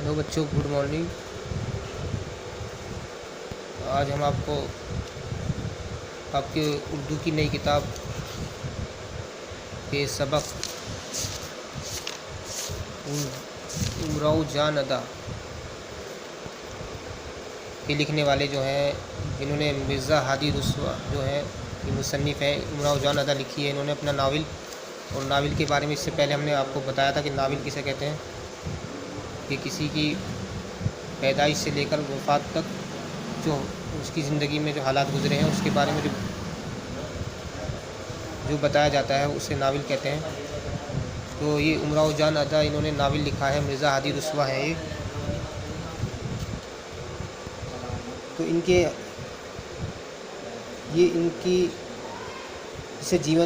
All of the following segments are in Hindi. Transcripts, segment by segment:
हेलो बच्चों, गुड मॉर्निंग। आज हम आपको आपके उर्दू की नई किताब के सबक उमराव जान अदा के लिखने वाले जो हैं, इन्होंने मिर्ज़ा हादी रुस्वा जो है ये मुसन्निफ़ है, उमराव जान अदा लिखी है इन्होंने अपना नावल। और नावल के बारे में इससे पहले हमने आपको बताया था कि नावल किसे कहते हैं, कि किसी की पैदाइश से लेकर वफ़ात तक जो उसकी ज़िंदगी में जो हालात गुजरे हैं उसके बारे में जो बताया जाता है उसे नावल कहते हैं। तो ये उमराव जान अदा इन्होंने नावल लिखा है, मिर्ज़ा हादी रुस्वा है ये। तो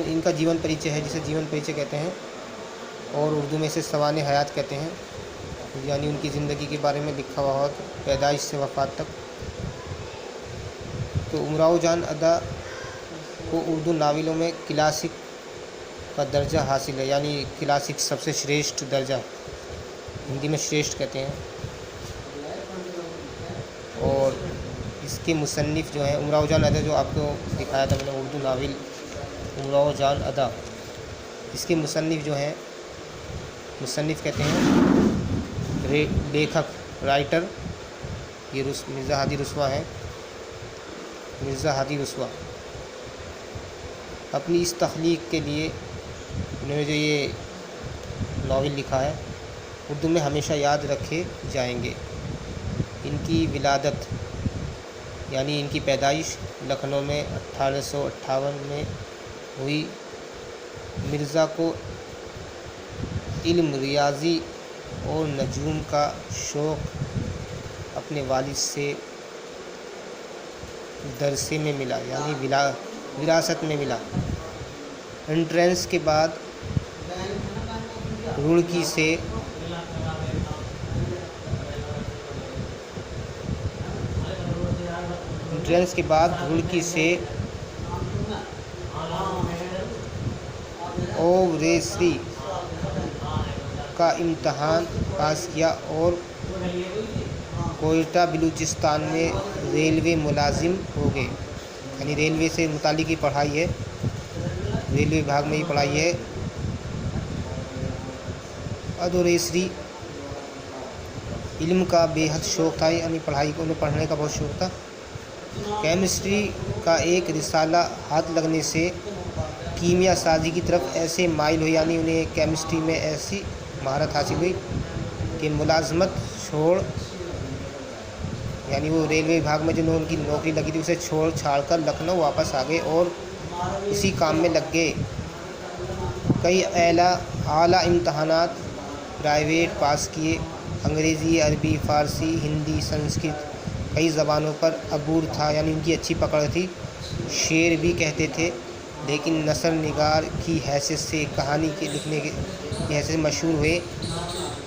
इनका जीवन परिचय है, जिसे जीवन परिचय कहते हैं, और उर्दू में इसे सवाने हयात कहते हैं, यानी उनकी ज़िंदगी के बारे में लिखा हुआ हो पैदाइश से वफ़ात तक। तो उमराव जान अदा को उर्दू नावलों में क्लासिक का दर्जा हासिल है, यानी क्लासिक सबसे श्रेष्ठ दर्जा, हिंदी में श्रेष्ठ कहते हैं। और इसके मुसन्निफ़ जो हैं उमराव जान अदा, जो आपको दिखाया था मैंने उर्दू नावल उमराव जान अदा, इसके मुसन्निफ़ जो हैं, मुसन्निफ़ कहते हैं लेखक, राइटर, ये मिर्ज़ा हादी रुस्वा है। मिर्ज़ा हादी रुस्वा अपनी इस तख्लीक़ के लिए इन्होंने जो ये नावल लिखा है उर्दू में हमेशा याद रखे जाएंगे। इनकी विलादत यानी इनकी पैदाइश लखनऊ में 1858 में हुई। मिर्ज़ा को इल्म, रियाज़ी और नजूम का शौक़ अपने वालिद से दरसे में मिला, यानी विरासत में मिला। एंट्रेंस के बाद रुड़की से ओवरेसरी का इम्तहान पास किया और कोयटा बलूचिस्तान में रेलवे मुलाजिम हो गए, यानी रेलवे से मुतालिक ही पढ़ाई है, रेलवे विभाग में ही पढ़ाई है। अदोरेसरी इल्म का बेहद शौक़ था, यानी पढ़ाई को उन्हें पढ़ने का बहुत शौक़ था। केमिस्ट्री का एक रिसाला हाथ लगने से कीमिया साजी की तरफ ऐसे माइल हुई, यानी उन्हें केमिस्ट्री में ऐसी महारत हासिल हुई कि मुलाजमत छोड़, यानी वो रेलवे विभाग में जो उनकी नौकरी लगी थी उसे छोड़ छाड़ कर लखनऊ वापस आ गए और इसी काम में लग गए। कई आला इम्तहानात प्राइवेट पास किए। अंग्रेज़ी, अरबी, फ़ारसी, हिंदी, संस्कृत कई ज़बानों पर अबूर था, यानी उनकी अच्छी पकड़ थी। शेर भी कहते थे, लेकिन नसर निगार की हैसियत से, कहानी के लिखने की हैसियत से मशहूर हुए।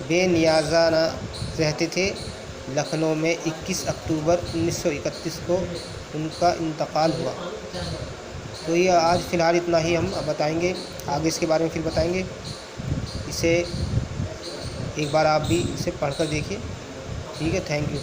बेनियाज़ाना रहते थे। लखनऊ में 21 अक्टूबर 1931 को उनका इंतकाल हुआ। तो ये आज फ़िलहाल इतना ही हम बताएंगे, आगे इसके बारे में फिर बताएंगे। इसे एक बार आप भी इसे पढ़कर देखिए। ठीक है, थैंक यू।